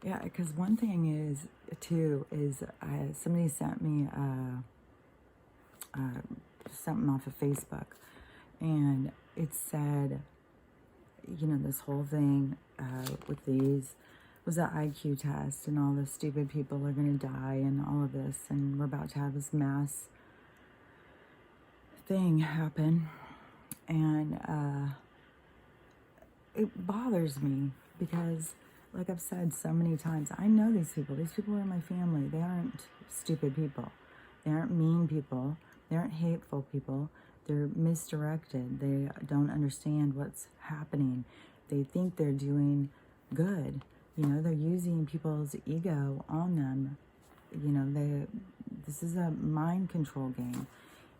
Yeah, because one thing is, too, is somebody sent me something off of Facebook, and it said, this whole thing with these was an IQ test, and all the stupid people are going to die, and all of this, and we're about to have this mass thing happen, and it bothers me because, like I've said so many times, I know these people. These people are my family. They aren't stupid people. They aren't mean people. They aren't hateful people. They're misdirected. They don't understand what's happening. They think they're doing good. They're using people's ego on them. This is a mind control game.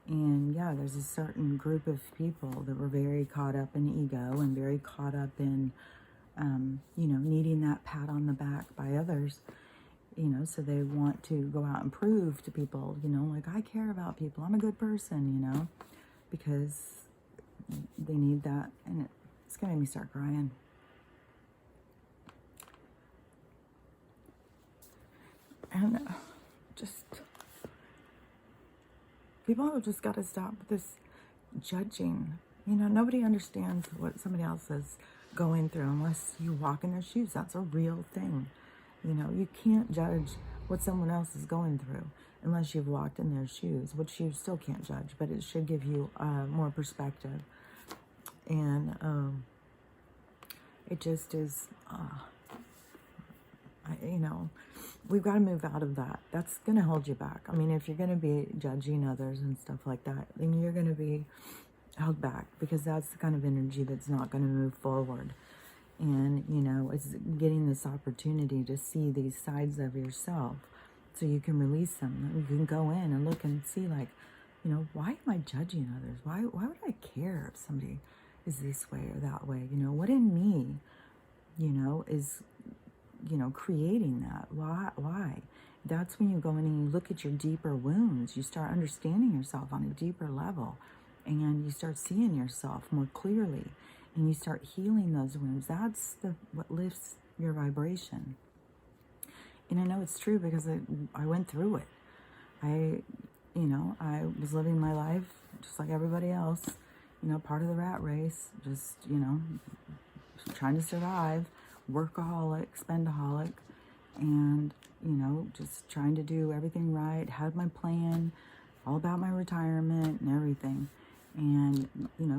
And yeah, there's a certain group of people that were very caught up in ego and very caught up in, needing that pat on the back by others, so they want to go out and prove to people, like, I care about people. I'm a good person, because they need that. And it's going to make me start crying. And just, people have just got to stop this judging. Nobody understands what somebody else is going through unless you walk in their shoes. That's a real thing. You can't judge what someone else is going through unless you've walked in their shoes, which you still can't judge, but it should give you more perspective. And it just is, we've got to move out of that. That's going to hold you back. I mean, if you're going to be judging others and stuff like that, then you're going to be held back, because that's the kind of energy that's not going to move forward. And, it's getting this opportunity to see these sides of yourself so you can release them. You can go in and look and see, like, why am I judging others? Why would I care if somebody is this way or that way? What in me, is, creating that? Why? That's when you go in and you look at your deeper wounds. You start understanding yourself on a deeper level, and you start seeing yourself more clearly, and you start healing those wounds. That's what lifts your vibration. And I know it's true because I went through it. I was living my life just like everybody else, part of the rat race, just, trying to survive, workaholic, spendaholic, and, just trying to do everything right, had my plan, all about my retirement and everything. And,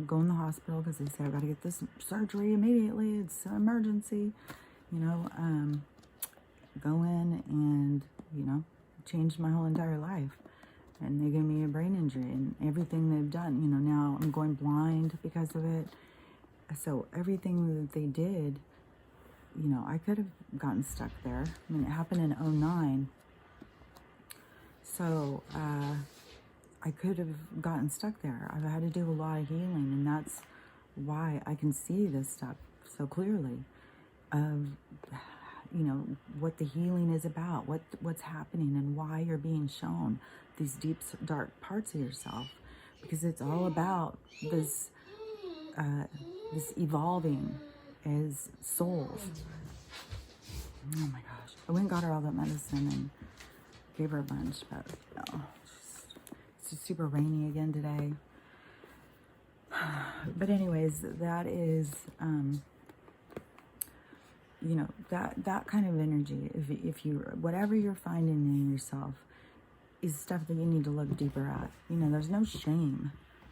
go in the hospital because they say, I've got to get this surgery immediately. It's an emergency. Go in and, change my whole entire life. And they gave me a brain injury and everything they've done. Now I'm going blind because of it. So everything that they did, I could have gotten stuck there. I mean, it happened in 2009. So, I could have gotten stuck there. I've had to do a lot of healing, and that's why I can see this stuff so clearly of, what the healing is about, what's happening, and why you're being shown these deep, dark parts of yourself, because it's all about this evolving as souls. Oh my gosh. I went and got her all that medicine and gave her a bunch, but no. It's super rainy again today. But anyways, that is, that kind of energy, if you, whatever you're finding in yourself is stuff that you need to look deeper at. There's no shame,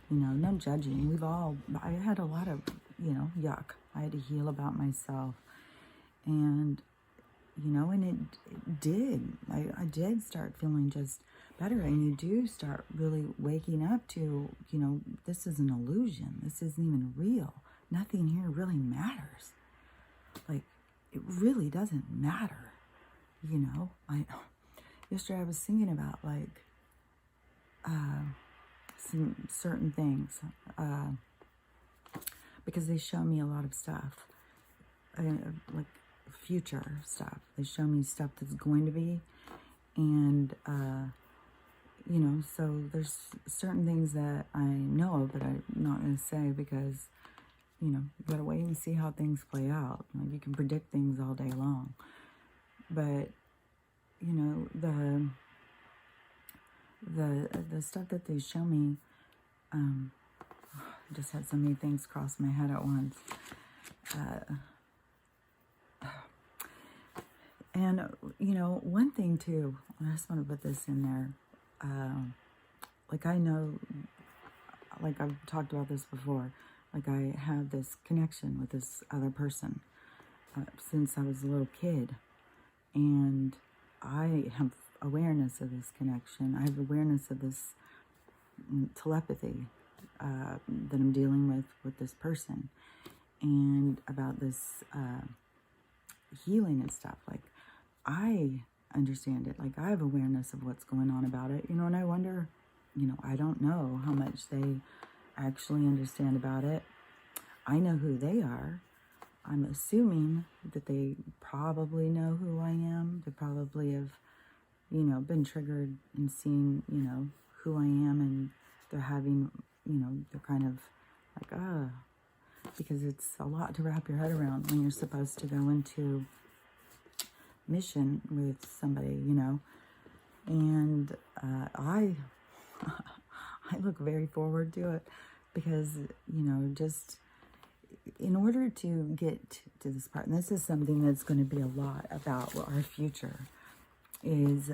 no judging. I had a lot of, yuck. I had to heal about myself. And, and it did. I did start feeling just better. And you do start really waking up to, this is an illusion. This isn't even real. Nothing here really matters. Like, it really doesn't matter. Yesterday I was thinking about, like, some certain things, because they show me a lot of stuff, like future stuff. They show me stuff that's going to be, and, so there's certain things that I know of, but I'm not going to say because, you gotta wait and see how things play out. Like, you can predict things all day long. But, you know, the stuff that they show me, I just had so many things cross my head at once. And, you know, one thing too, I just want to put this in there. Like I know, like I've talked about this before, like I have this connection with this other person since I was a little kid. And I have awareness of this connection. I have awareness of this telepathy that I'm dealing with this person. And about this healing and stuff. Like, I understand it. Like, I have awareness of what's going on about it. You know, and I wonder, you know, I don't know how much they actually understand about it. I know who they are. I'm assuming that they probably know who I am. They probably have, you know, been triggered and seen, you know, who I am. And they're having, you know, they're kind of like, because it's a lot to wrap your head around when you're supposed to go into mission with somebody, you know. And I look very forward to it because, you know, just in order to get to this part, and this is something that's going to be a lot about our future, is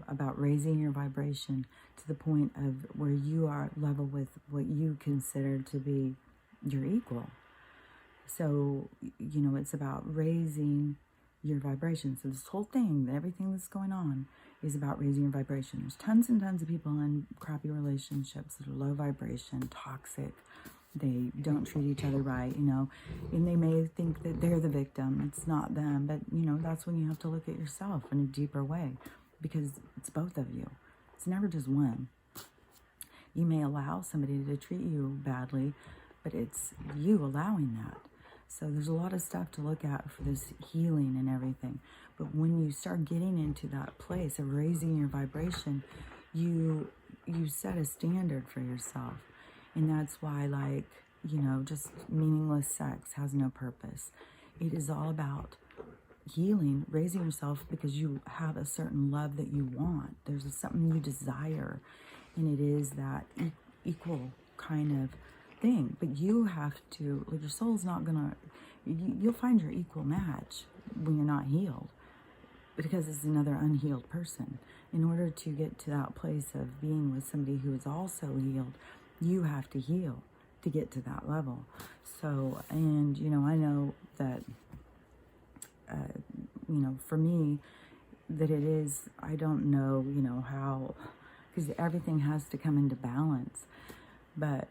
about raising your vibration to the point of where you are level with what you consider to be your equal. So, you know, it's about raising your vibration. So this whole thing, everything that's going on is about raising your vibration. There's tons and tons of people in crappy relationships that are low vibration, toxic. They don't treat each other right, you know, and they may think that they're the victim. It's not them. But, you know, that's when you have to look at yourself in a deeper way, because it's both of you. It's never just one. You may allow somebody to treat you badly, but it's you allowing that. So there's a lot of stuff to look at for this healing and everything. But when you start getting into that place of raising your vibration, you set a standard for yourself. And that's why, like, you know, just meaningless sex has no purpose. It is all about healing, raising yourself because you have a certain love that you want. There's something you desire. And it is that equal kind of thing. But you have to, like, your soul's not gonna, you'll find your equal match when you're not healed, because it's another unhealed person. In order to get to that place of being with somebody who is also healed, you have to heal to get to that level. So, and, you know, I know that, you know, for me, that it is, I don't know, you know, how, because everything has to come into balance. But,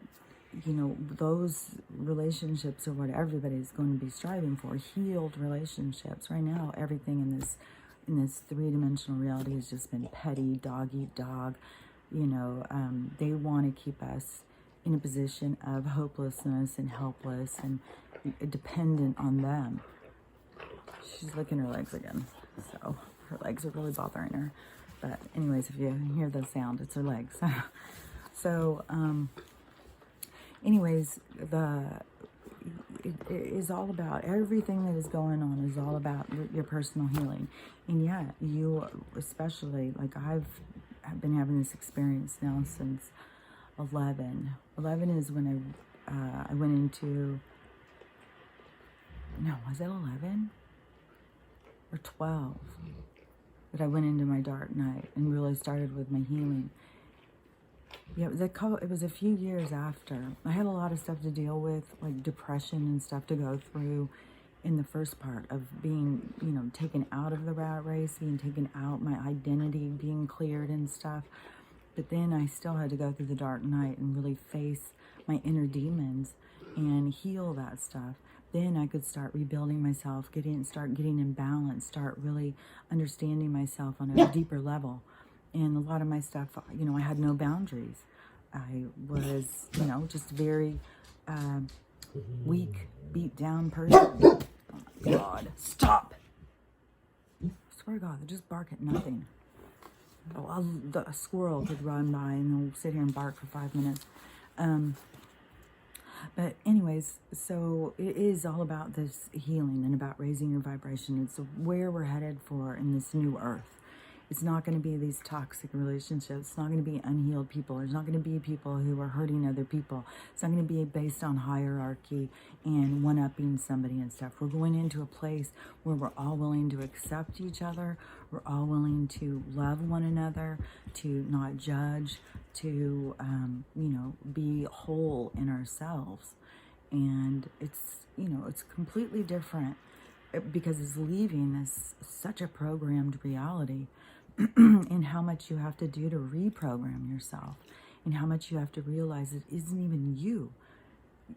you know, those relationships are what everybody's going to be striving for. Healed relationships. Right now, everything in this three-dimensional reality has just been petty, dog eat dog. You know, they want to keep us in a position of hopelessness and helpless and dependent on them. She's licking her legs again, so her legs are really bothering her. But anyways, if you hear the sound, it's her legs. So, anyways, it is all about, everything that is going on is all about your personal healing. And yeah, you especially, like, I've been having this experience now since 11. 11 is when I went into, no, was it 11 or 12? But I went into my dark night and really started with my healing. Yeah, it was a few years after. I had a lot of stuff to deal with, like depression and stuff to go through in the first part of being, you know, taken out of the rat race, being taken out, my identity being cleared and stuff. But then I still had to go through the dark night and really face my inner demons and heal that stuff. Then I could start rebuilding myself, start getting in balance, start really understanding myself on a deeper level. And a lot of my stuff, you know, I had no boundaries. I was, you know, just very weak, beat down person. Oh my God, stop! I swear to God, they just bark at nothing. Oh, a squirrel could run by and they'll sit here and bark for 5 minutes. But anyways, so it is all about this healing and about raising your vibration. It's where we're headed for in this new earth. It's not going to be these toxic relationships. It's not going to be unhealed people. There's not going to be people who are hurting other people. It's not going to be based on hierarchy and one-upping somebody and stuff. We're going into a place where we're all willing to accept each other. We're all willing to love one another, to not judge, to, be whole in ourselves. And it's, it's completely different because it's leaving this such a programmed reality. And how much you have to do to reprogram yourself, and how much you have to realize it isn't even you.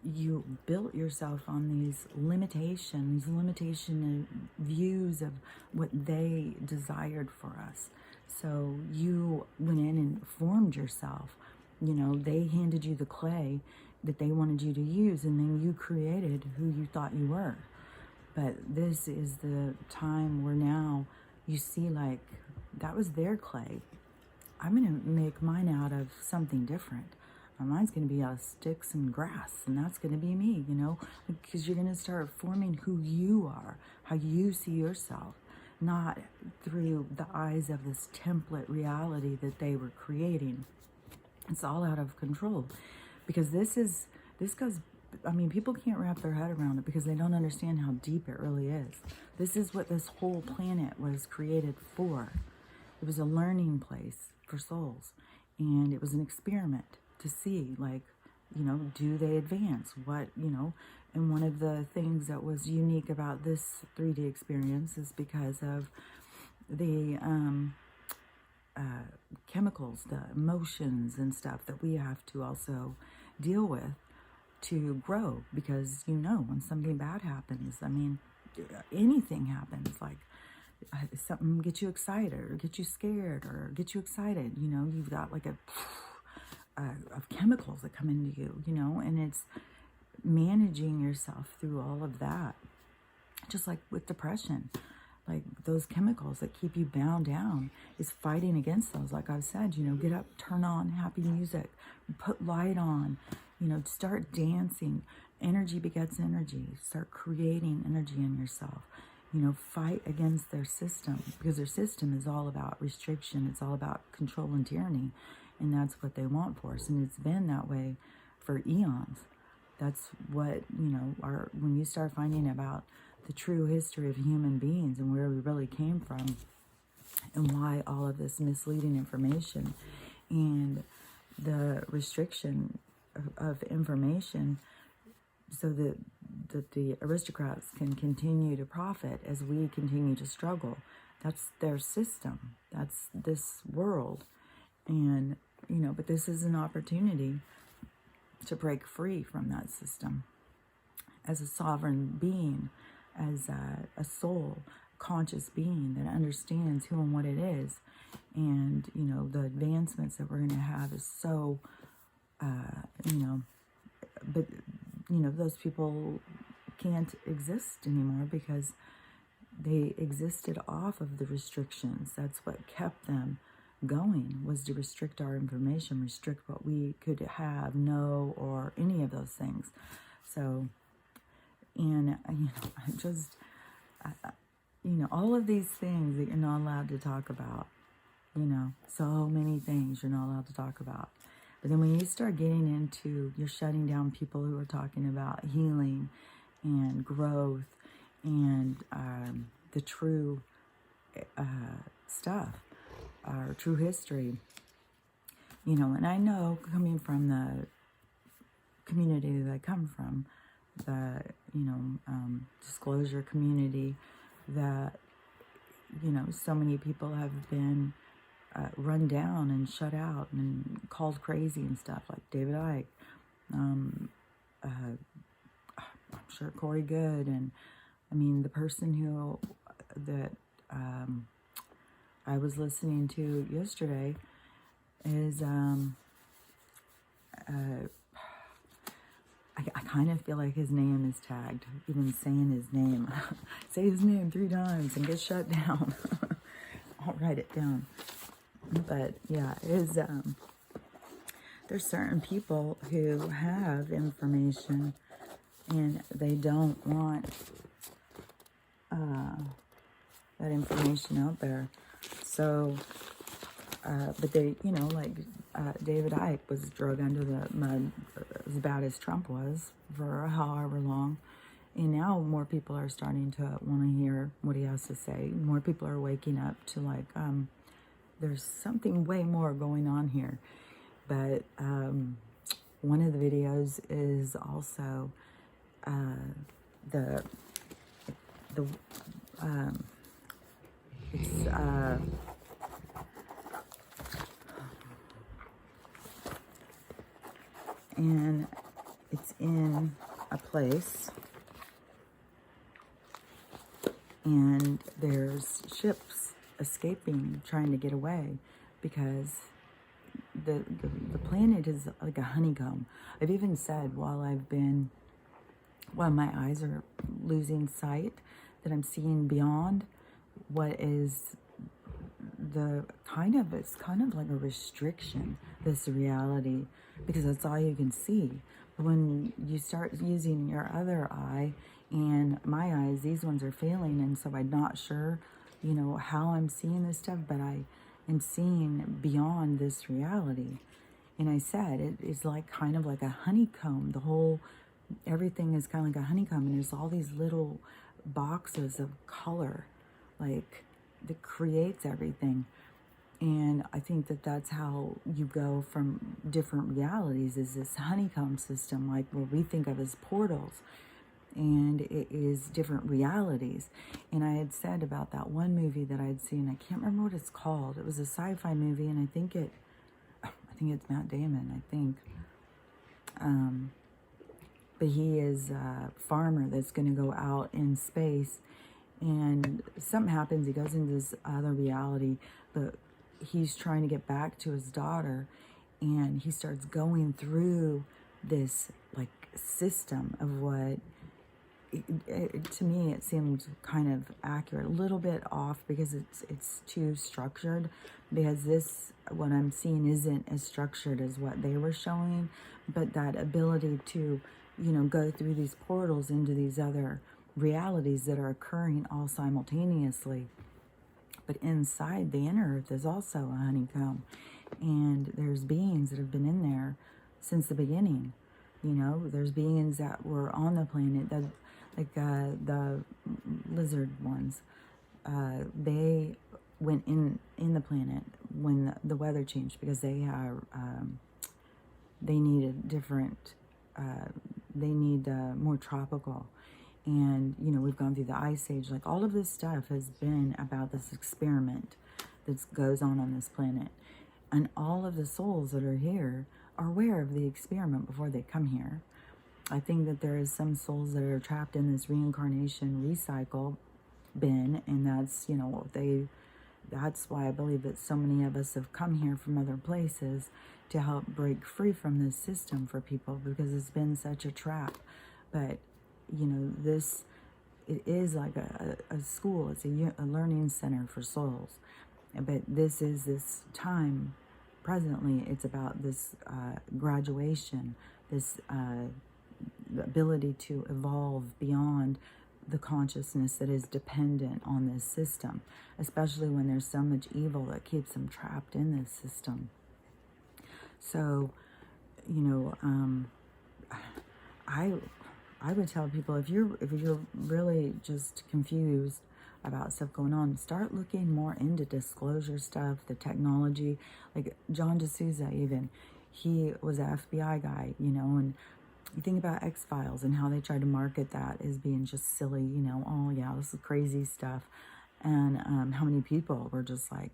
You built yourself on these limitation views of what they desired for us. So you went in and formed yourself. They handed you the clay that they wanted you to use, and then you created who you thought you were. But this is the time where now you see, like, that was their clay. I'm going to make mine out of something different. Mine's going to be out of sticks and grass, and that's going to be me, because you're going to start forming who you are, how you see yourself, not through the eyes of this template reality that they were creating. It's all out of control, because this goes, people can't wrap their head around it because they don't understand how deep it really is. This is what this whole planet was created for. It was a learning place for souls, and it was an experiment to see, like, do they advance? What, and one of the things that was unique about this 3D experience is because of the chemicals, the emotions and stuff that we have to also deal with to grow, because when something bad happens, anything happens, like something gets you excited or get you scared or get you excited, you've got like of chemicals that come into you, and it's managing yourself through all of that. Just like with depression, like those chemicals that keep you bound down is fighting against those. Like I've said, get up, turn on happy music, put light on, start dancing. Energy begets energy. Start creating energy in yourself. Fight against their system, because their system is all about restriction. It's all about control and tyranny, and that's what they want for us. And it's been that way for eons. That's what, when you start finding about the true history of human beings and where we really came from, and why all of this misleading information and the restriction of information, so that the aristocrats can continue to profit as we continue to struggle. That's their system. That's this world. And, but this is an opportunity to break free from that system. As a sovereign being, as a soul, conscious being that understands who and what it is. And, the advancements that we're going to have is so, but those people can't exist anymore because they existed off of the restrictions. That's what kept them going, was to restrict our information, restrict what we could have, know, or any of those things. So, and, all of these things that you're not allowed to talk about, so many things you're not allowed to talk about. But then when you start getting into, you're shutting down people who are talking about healing and growth and the true stuff, our true history, and I know, coming from the community that I come from, the, disclosure community, that, so many people have been run down and shut out and called crazy and stuff, like David Icke, I'm sure Corey Good, and the person that I was listening to yesterday is I kind of feel like his name is tagged, even saying his name. Say his name 3 times and get shut down. I'll write it down. But yeah, there's certain people who have information and they don't want that information out there. So, but they, you know, like David Icke was drug under the mud as bad as Trump was for however long. And now more people are starting to want to hear what he has to say. More people are waking up to like, there's something way more going on here. But one of the videos is also the it's and it's in a place, and there's ships escaping, trying to get away, because the planet is like a honeycomb. I've even said while my eyes are losing sight, that I'm seeing beyond what is it's kind of like a restriction, this reality, because that's all you can see. But when you start using your other eye, and my eyes, these ones are failing, and so I'm not sure, you know, how I'm seeing this stuff, but I am seeing beyond this reality. And I said, it is like kind of like a honeycomb. Everything is kind of like a honeycomb, and there's all these little boxes of color, like, that creates everything. And I think that that's how you go from different realities, is this honeycomb system, like what we think of as portals. And it is different realities. And I had said about that one movie that I had seen, I can't remember what it's called. It was a sci-fi movie, and I think it's Matt Damon, I think. But he is a farmer that's going to go out in space, and something happens. He goes into this other reality, but he's trying to get back to his daughter, and he starts going through this like system of what, to me, it seemed kind of accurate, a little bit off because it's too structured, because what I'm seeing isn't as structured as what they were showing, but that ability to, you know, go through these portals into these other realities that are occurring all simultaneously. But inside the inner earth is also a honeycomb, and there's beings that have been in there since the beginning. You know, there's beings that were on the planet that, like the lizard ones, they went in the planet when the weather changed, because they needed different, they need more tropical. And, you know, we've gone through the ice age. Like, all of this stuff has been about this experiment that goes on this planet. And all of the souls that are here are aware of the experiment before they come here. I think that there is some souls that are trapped in this reincarnation recycle bin, and that's, you know, that's why I believe that so many of us have come here from other places to help break free from this system for people, because it's been such a trap. But, you know, it is like a school. It's a learning center for souls. But this time, presently, it's about this graduation, this ability to evolve beyond the consciousness that is dependent on this system, especially when there's so much evil that keeps them trapped in this system. So, you know, I would tell people, if you're really just confused about stuff going on, start looking more into disclosure stuff, the technology. Like John D'Souza, even, he was an FBI guy, you know, and you think about X-Files and how they tried to market that as being just silly, you know, oh yeah, this is crazy stuff. And how many people were just like,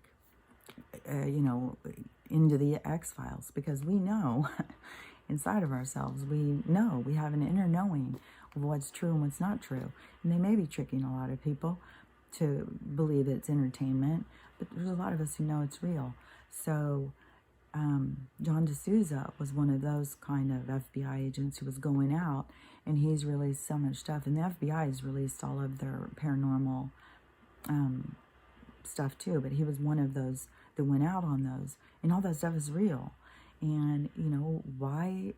you know, into the X-Files, because we know inside of ourselves, we know, we have an inner knowing of what's true and what's not true. And they may be tricking a lot of people to believe it's entertainment, but there's a lot of us who know it's real. So John D'Souza was one of those kind of FBI agents who was going out, and he's released so much stuff. And the FBI has released all of their paranormal stuff too, but he was one of those that went out on those. And all that stuff is real. And, you know, why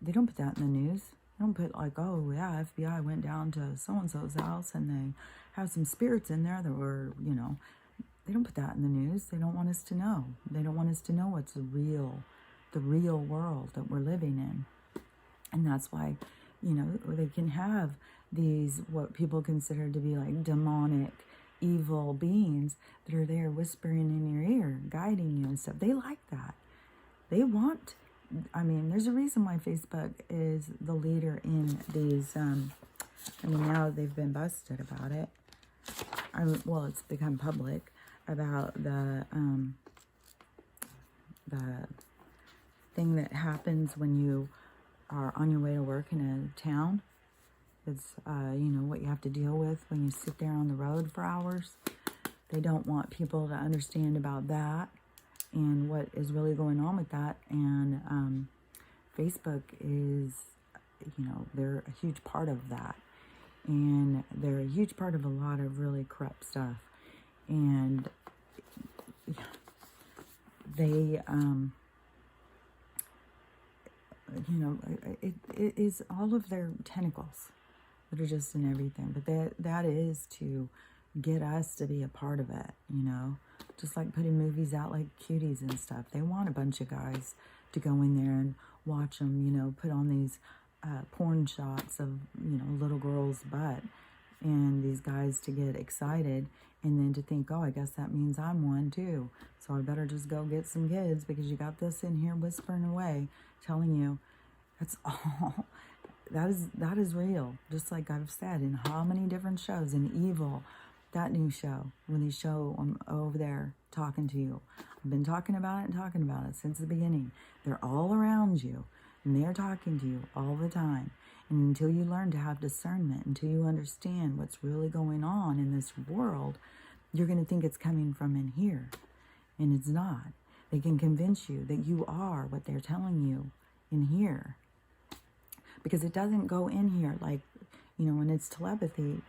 they don't put that in the news. They don't put like, oh yeah, FBI went down to so-and-so's house and they have some spirits in there that were, you know, they don't put that in the news. They don't want us to know. They don't want us to know what's the real world that we're living in. And that's why, you know, they can have these, what people consider to be like demonic, evil beings that are there whispering in your ear, guiding you and stuff. They like that. They want, I mean, there's a reason why Facebook is the leader in these, I mean, now they've been busted about it. Well, it's become public about the thing that happens when you are on your way to work in a town. It's, you know, what you have to deal with when you sit there on the road for hours. They don't want people to understand about that and what is really going on with that. And Facebook is, you know, they're a huge part of that. And they're a huge part of a lot of really corrupt stuff. And they, you know, it is all of their tentacles that are just in everything. But that is to get us to be a part of it, you know. Just like putting movies out like Cuties and stuff. They want a bunch of guys to go in there and watch them, you know, put on these porn shots of, you know, little girls' butt. And these guys to get excited and then to think, oh, I guess that means I'm one too. So I better just go get some kids because you got this in here whispering away, telling you that's all. That is real. Just like I've said in how many different shows, in Evil, that new show, when they show them over there talking to you. I've been talking about it since the beginning. They're all around you and they're talking to you all the time. And until you learn to have discernment, until you understand what's really going on in this world, you're going to think it's coming from in here. And it's not. They can convince you that you are what they're telling you in here. Because it doesn't go in here like, you know, when it's telepathy,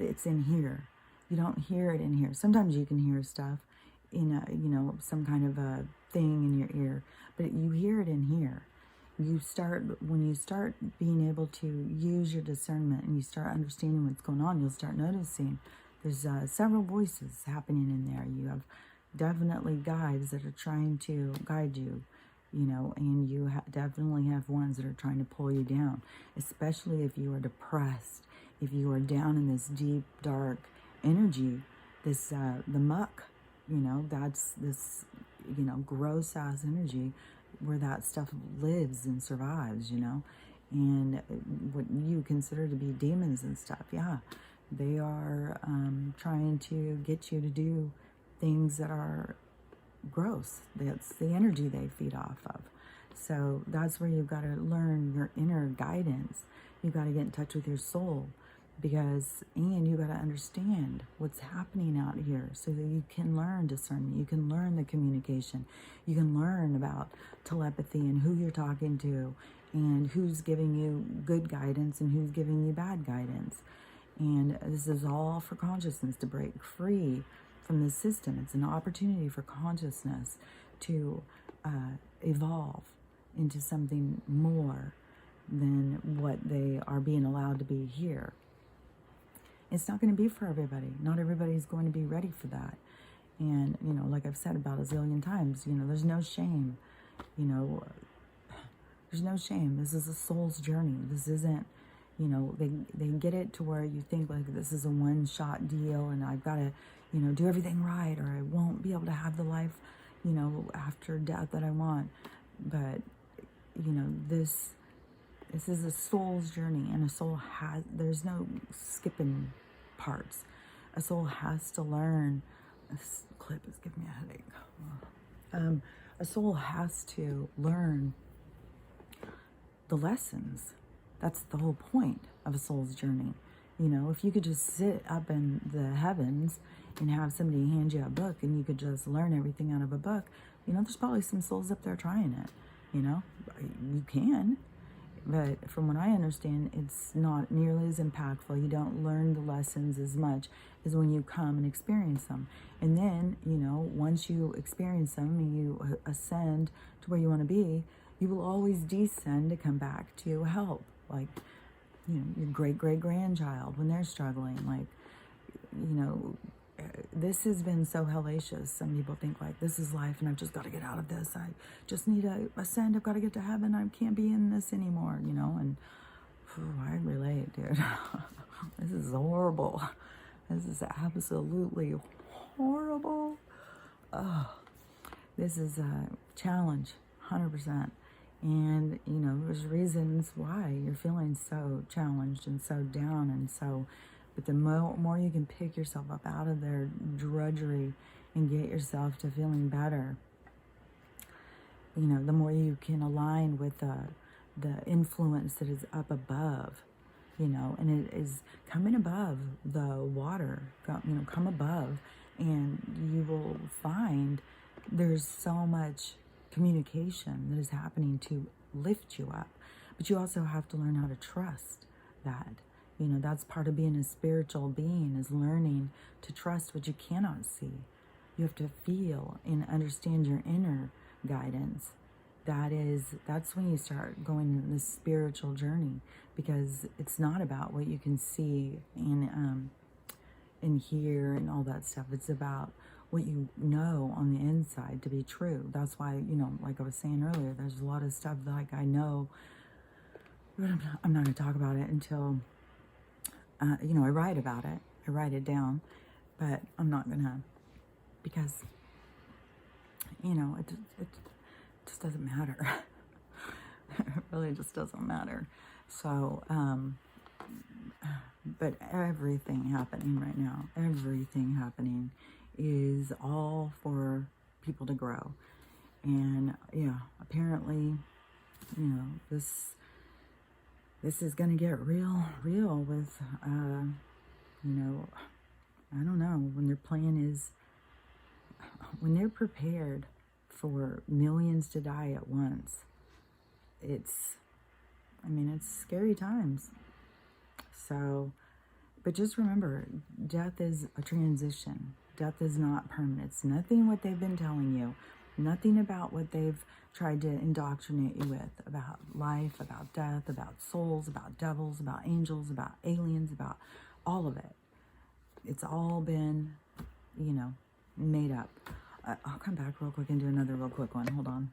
it's in here. You don't hear it in here. Sometimes you can hear stuff in a, you know, some kind of a thing in your ear, but you hear it in here. When you start being able to use your discernment and you start understanding what's going on, you'll start noticing there's several voices happening in there. You have definitely guides that are trying to guide you, you know, and you definitely have ones that are trying to pull you down, especially if you are depressed, if you are down in this deep, dark energy, this, the muck, you know, that's this, you know, gross ass energy where that stuff lives and survives, you know, and what you consider to be demons and stuff, yeah, they are trying to get you to do things that are gross. That's the energy they feed off of. So that's where you've got to learn your inner guidance. You've got to get in touch with your soul, and you got to understand what's happening out here so that you can learn discernment. You can learn the communication. You can learn about telepathy and who you're talking to and who's giving you good guidance and who's giving you bad guidance. And this is all for consciousness to break free from the system. It's an opportunity for consciousness to evolve into something more than what they are being allowed to be here. It's not going to be for everybody. Not everybody's going to be ready for that. And, you know, like I've said about a zillion times, you know, there's no shame. You know, there's no shame. This is a soul's journey. This isn't, you know, they get it to where you think like this is a one-shot deal and I've got to, you know, do everything right or I won't be able to have the life, you know, after death that I want. But, you know, this is a soul's journey, and a soul there's no skipping parts. A soul has to learn. This clip is giving me a headache. A soul has to learn the lessons. That's the whole point of a soul's journey. You know, if you could just sit up in the heavens and have somebody hand you a book and you could just learn everything out of a book, you know, there's probably some souls up there trying it, you know. You can. But from what I understand, it's not nearly as impactful. You don't learn the lessons as much is when you come and experience them. And then, you know, once you experience them and you ascend to where you want to be, you will always descend to come back to help. Like, you know, your great-great-grandchild when they're struggling. Like, you know, this has been so hellacious. Some people think like, this is life and I've just got to get out of this. I just need to ascend. I've got to get to heaven. I can't be in this anymore, you know. And I relate, dude. This is horrible. This is absolutely horrible. Oh, this is a challenge, 100%. And, you know, there's reasons why you're feeling so challenged and so down and so, but the more you can pick yourself up out of their drudgery and get yourself to feeling better, you know, the more you can align with the influence that is up above, you know, and it is coming above the water, you know, come above, and you will find there's so much communication that is happening to lift you up. But you also have to learn how to trust that. You know, that's part of being a spiritual being, is learning to trust what you cannot see. You have to feel and understand your inner guidance. That's when you start going in this spiritual journey, because it's not about what you can see and hear and all that stuff. It's about what you know on the inside to be true. That's why, you know, like I was saying earlier, there's a lot of stuff that, like, I know, but I'm not going to talk about it until, you know, I write about it. I write it down, but I'm not going to, because, you know, it just doesn't matter. It really just doesn't matter. So, but everything happening right now, everything happening is all for people to grow. And yeah, apparently, you know, this is going to get real with, you know, I don't know, when their plan is, when they're prepared for millions to die at once, it's scary times. So, but just remember, death is a transition. Death is not permanent. It's nothing what they've been telling you. Nothing about what they've tried to indoctrinate you with, about life, about death, about souls, about devils, about angels, about aliens, about all of it. It's all been, you know, made up. I'll come back real quick and do another real quick one. Hold on.